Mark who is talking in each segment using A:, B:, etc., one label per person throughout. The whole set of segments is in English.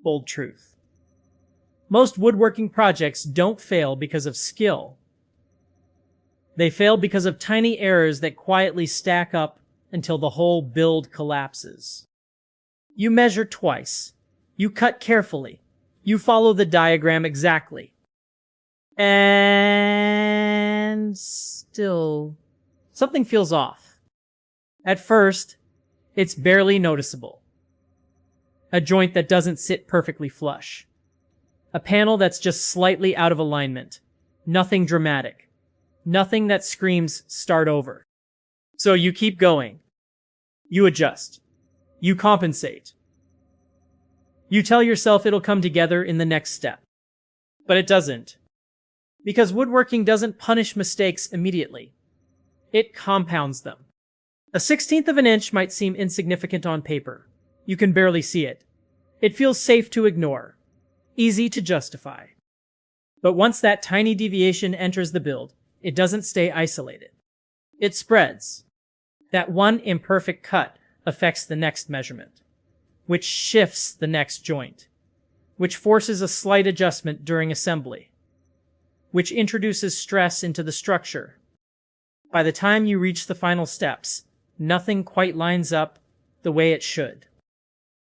A: Bold truth. Most woodworking projects don't fail because of skill. They fail because of tiny errors that quietly stack up until the whole build collapses. You measure twice. You cut carefully. You follow the diagram exactly. And still, something feels off. At first, it's barely noticeable. A joint that doesn't sit perfectly flush. A panel that's just slightly out of alignment. Nothing dramatic. Nothing that screams start over. So you keep going. You adjust. You compensate. You tell yourself it'll come together in the next step. But it doesn't. Because woodworking doesn't punish mistakes immediately. It compounds them. A 1/16 of an inch might seem insignificant on paper. You can barely see it. It feels safe to ignore. Easy to justify. But once that tiny deviation enters the build, it doesn't stay isolated. It spreads. That one imperfect cut affects the next measurement, which shifts the next joint, which forces a slight adjustment during assembly, which introduces stress into the structure. By the time you reach the final steps, nothing quite lines up the way it should.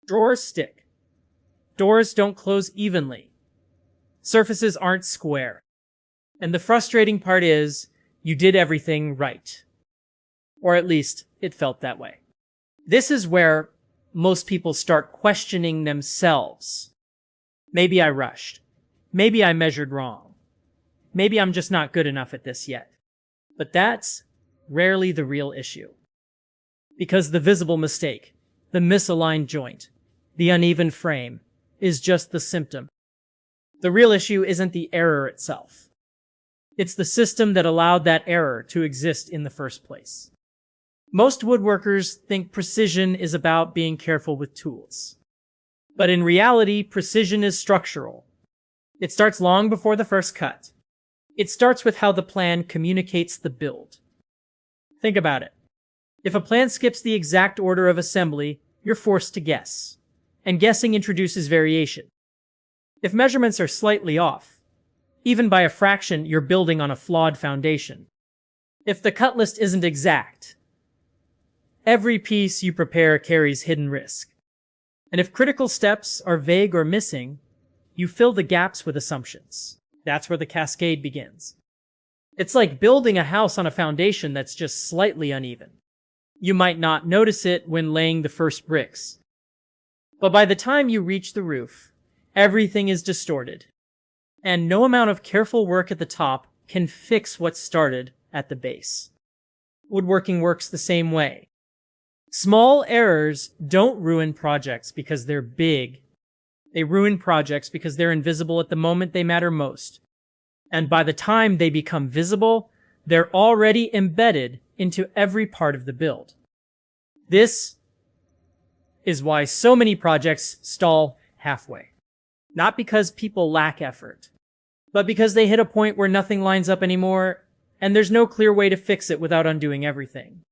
A: Drawers stick. Doors don't close evenly. Surfaces aren't square. And the frustrating part is, you did everything right. Or at least, it felt that way. This is where most people start questioning themselves. Maybe I rushed. Maybe I measured wrong. Maybe I'm just not good enough at this yet. But that's rarely the real issue. Because the visible mistake, the misaligned joint, the uneven frame, is just the symptom. The real issue isn't the error itself. It's the system that allowed that error to exist in the first place. Most woodworkers think precision is about being careful with tools. But in reality, precision is structural. It starts long before the first cut. It starts with how the plan communicates the build. Think about it. If a plan skips the exact order of assembly, you're forced to guess. And guessing introduces variation. If measurements are slightly off, even by a fraction, you're building on a flawed foundation. If the cut list isn't exact, every piece you prepare carries hidden risk. And if critical steps are vague or missing, you fill the gaps with assumptions. That's where the cascade begins. It's like building a house on a foundation that's just slightly uneven. You might not notice it when laying the first bricks. But by the time you reach the roof, everything is distorted. And no amount of careful work at the top can fix what started at the base. Woodworking works the same way. Small errors don't ruin projects because they're big. They ruin projects because they're invisible at the moment they matter most. And by the time they become visible, they're already embedded into every part of the build. This is why so many projects stall halfway. Not because people lack effort, but because they hit a point where nothing lines up anymore, and there's no clear way to fix it without undoing everything.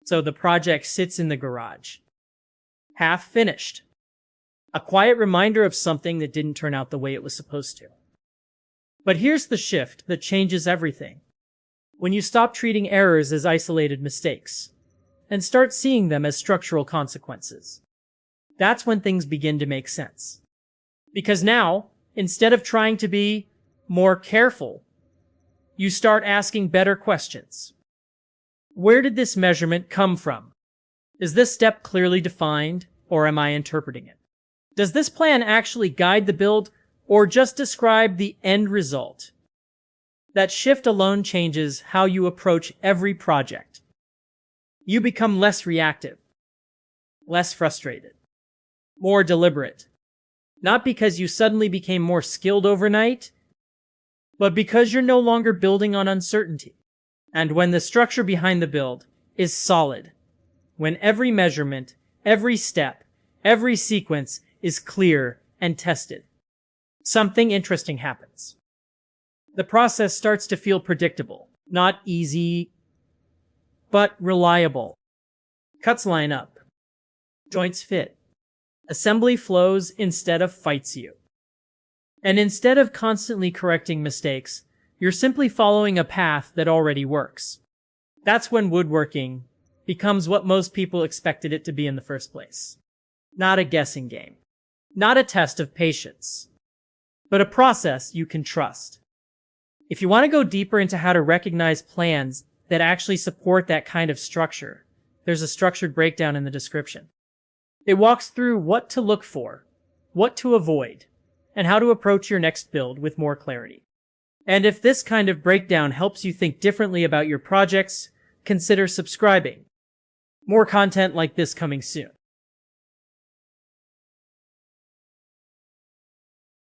A: So the project sits in the garage, half finished. A quiet reminder of something that didn't turn out the way it was supposed to. But here's the shift that changes everything. When you stop treating errors as isolated mistakes, and start seeing them as structural consequences, that's when things begin to make sense. Because now, instead of trying to be more careful, you start asking better questions. Where did this measurement come from? Is this step clearly defined, or am I interpreting it? Does this plan actually guide the build, or just describe the end result? That shift alone changes how you approach every project. You become less reactive, less frustrated, more deliberate. Not because you suddenly became more skilled overnight, but because you're no longer building on uncertainty. And when the structure behind the build is solid, when every measurement, every step, every sequence is clear and tested, something interesting happens. The process starts to feel predictable, not easy, but reliable. Cuts line up. Joints fit. Assembly flows instead of fights you. And instead of constantly correcting mistakes, you're simply following a path that already works. That's when woodworking becomes what most people expected it to be in the first place. Not a guessing game. Not a test of patience. But a process you can trust. If you want to go deeper into how to recognize plans that actually support that kind of structure, there's a structured breakdown in the description. It walks through what to look for, what to avoid, and how to approach your next build with more clarity. And if this kind of breakdown helps you think differently about your projects, consider subscribing. More content like this coming soon.